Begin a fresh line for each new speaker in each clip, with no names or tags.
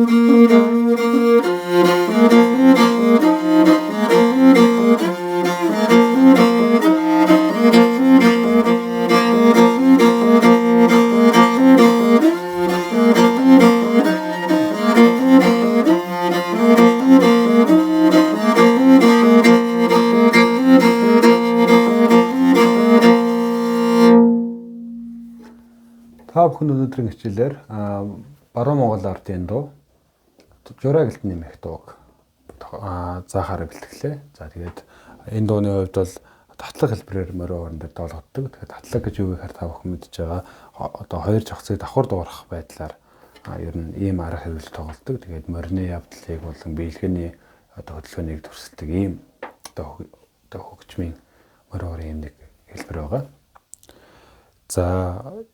Та бүхэн өнөөдрийн хичээлээр Баруун Монгол ардын дуу Жураагалт нэмэх дууг заахаар бэлтгэлээ. За тэгээд энэ дууны хувьд бол татлаг хэлбэрээр морин орон дээр доолгоддог. Тэгэхээр татлаг гэж юу гэхээр та бүхэн мэдж байгаа одоо хоёр жагцыг давхар дуурах байдлаар ер нь ийм арга хэрэгэл тоглодог. Тэгээд морины явдлыг болон биелгэний одоо хөдөлгөөнийг төрсөлдөг ийм одоо хөгжмийн морин орон юм нэг хэлбэр байгаа. За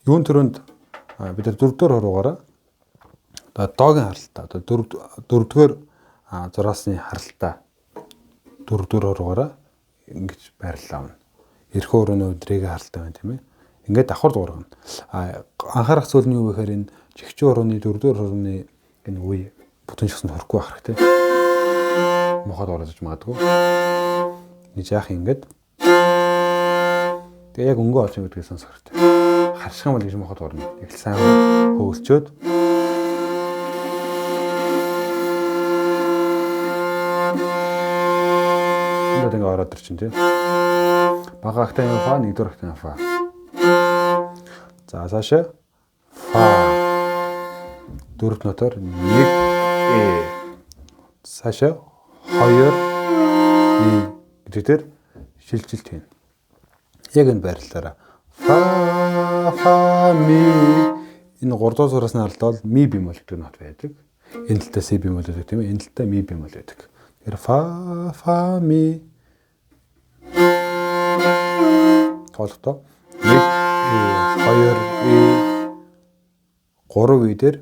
юун төрөнд бид нар дөрөвдүгээр хуруугаараа одоо доогийн харалтаа одоо дөрөвдүгээр зураасны харалтаа дөрөвдүгээр хуруугаараа ингэж байрлал авна. Эрх өрөөний өдрийг харалтаа байна тийм ээ. Ингээд давхар дуургана. Анхаарах зүйл нь юу гэхээр энэ жигчүү хурууны дөрөвдүгээр хурууны энэ үе бүтэн шигсэнд хөрөхгүй байх хэрэгтэй. Мохоод орож магадгүй. Нэг яах юм ингээд тэгээ яг өнгөө олж гэдгийг сонсох хэрэгтэй. Харших юм бол гэж мохот орно. Их сайн хөөсчөөд энэ ингээ ороод ирчин тий. Бага ахтай юм фа, нэгдүгээр ахтай фа. За цаашаа фа. Дөрөв нотоор 1 цаашаа 2 гэдэгтэр шилжилт хийн. Яг энэ байрлалаараа фа ми энэ 3 дугаар зураасны харалтаа бол ми бемоль гэдэг нот байдаг. Энэ талдаа си бемоль байдаг тийм ээ. Энэ талдаа ми бемоль байдаг. Тэгэхээр фа ми тоолохдоо 1 2 3 үе дээр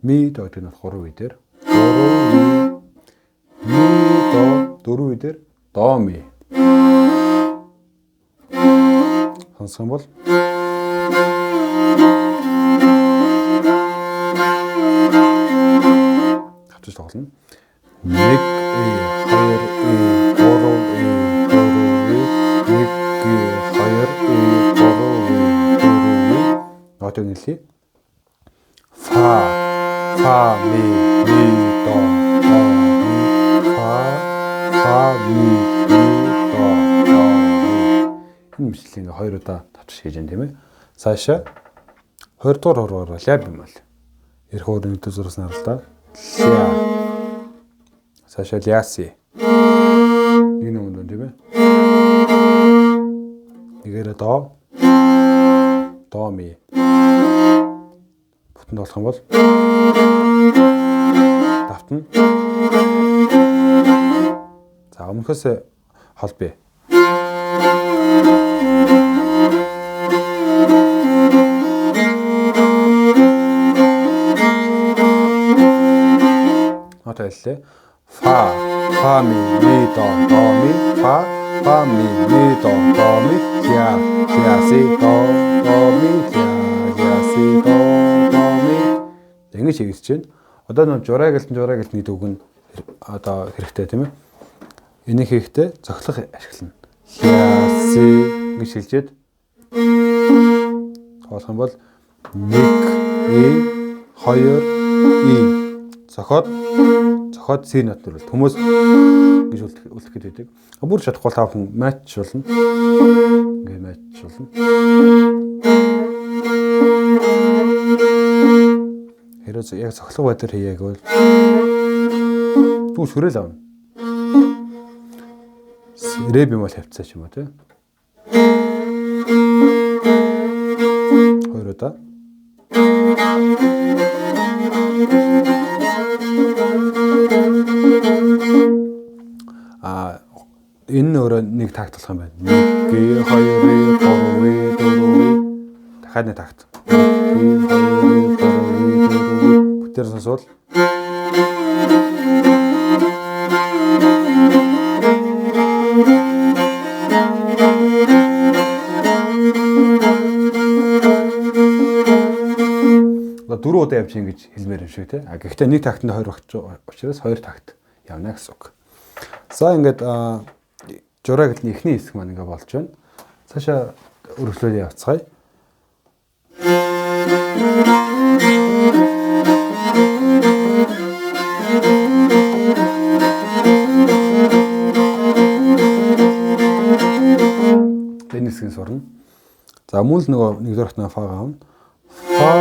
ми доо гэдэг нот 3 үе дээр 3 ми до 4 үе дээр до ми сонсох юм бол хавчиж тоглоно. 1 2 3 нотыг нэлээ. Фа ми до фа ми до энэ бичлэг ингээ 2 удаа тавчиж хийж байна тийм ээ. Цаашаа 2 дугаар хуруугаар ля бемоль. Эрх өрөөний нэгдүгээр зураасны харалтаа ля. Цаашаа ляси. Энэ юм тийм ээ. Нэгээрээ до ми. Бүтэн болох юм бол давтна. За өмнөхөөс хол бий. Отайллаа. Фа ми до ми фа ми до ми ля си до ми ля си до ми ингэж хийгдэж байна. Одоо нэг жураагалт гэдэг үг нь одоо хэрэгтэй тийм ээ. Энийг хийхдээ зохилох ашиглана. Ля си гэж хэлжээд тоолох юм бол 1 2 зохиод C нот төрөл хүмүүс гэж үлдэх гэдэг. Бүр чадахгүй та бүхэн матч болно. Ингээ матч болно. Хэрэг яг цоглог байдлаар хийе гэвэл түн шүрэл авна. Ре бемоль хавцаа ч юм уу тий. 2 удаа. Энэ өөрөө нэг такт болох юм байна. 1 2 3 4 дахиад нэг такт. 1 2 3 4 бүтээр сонсвол 4 удаа явж ийн гэж хэлмээр юм шиг тий. Гэхдээ нэг тактанд 2 багч учраас 2 такт явна гэсэн үг. За ингээд жураагалны эхний хэсэг маань ингээд болж байна. Цаашаа өргөжлүүлээ явцгаая. Энэ хэсгийн сурна. За мөн л нөгөө нэгдүгээр хатны фагаа авна. Фа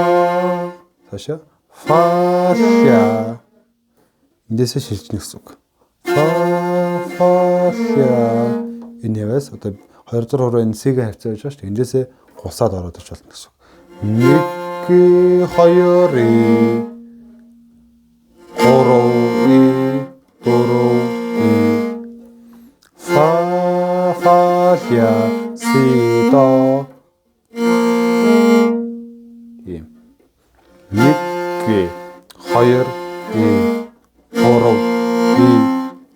цаашаа фа ля. Эндээсээ шилжнэ гэсэн үг. Фа ля. Энэ яваас одоо 2 дугаар хуруу энэ сигээ хавцаа байж байгаа шүү дээ. Эндээсээ гусаад ороод ич болно гэсэн үг. 1 2 фа ля си до. Ийм 1 2 3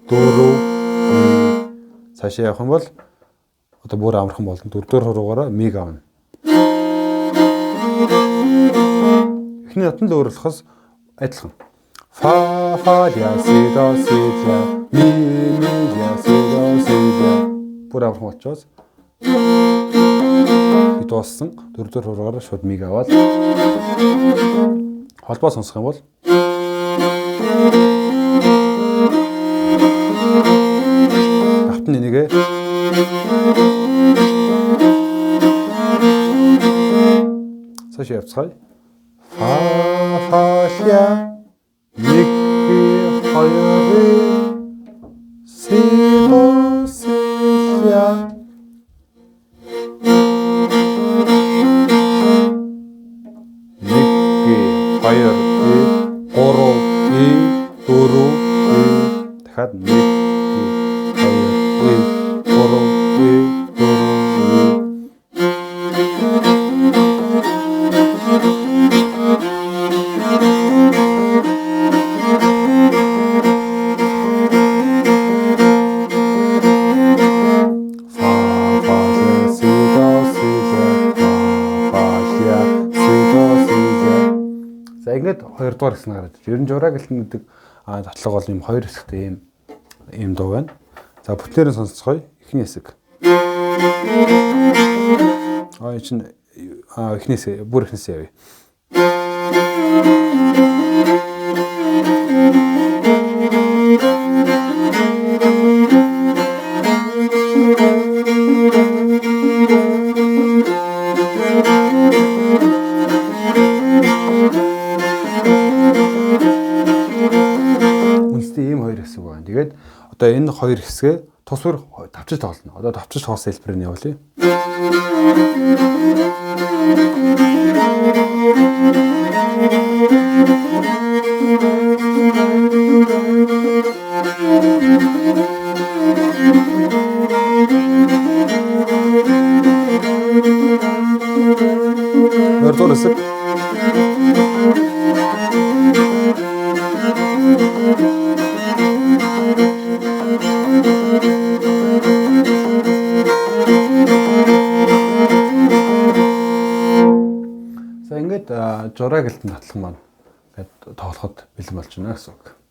4 цаашаа явах юм бол одоо бүр амархан болно. 4 дугаар хуруугаараа миг авна. Эхний хатанд л өөрөлдөхөс адилхан. Фа ля си до ми ля си до. Бүр амархан болчихоос би дууссан. 4 дугаар хуруугаараа шууд миг аваад холбоо сонсох юм бол автны нэгэ цаашаа явцгаая. Фа ля 1 2 си ля. Дахиад 1 2 3 За ингээд 2 дугаар хэсэг гараад. Ер нь жураагалт гэдэг татлага бол юм 2 хэсэгтэй ийм дуу байна. За бүтнээрээ сонсцгоё. Эхний хэсэг. Чинь эхнээсээ бүр эхнээсээ явъя. Үнэндээ ийм 2 хэсэг байна. Тэгээд одоо энэ 2 хэсгээ тусвар тавчиж тоглоно. Одоо тавчиж тоглосон хэлбэрээр нь явуулъя. Ордор хэсэг. За ингээд жураагалт татлах маань ингээд тоглоход бэлэн болж байна гэсэн үг.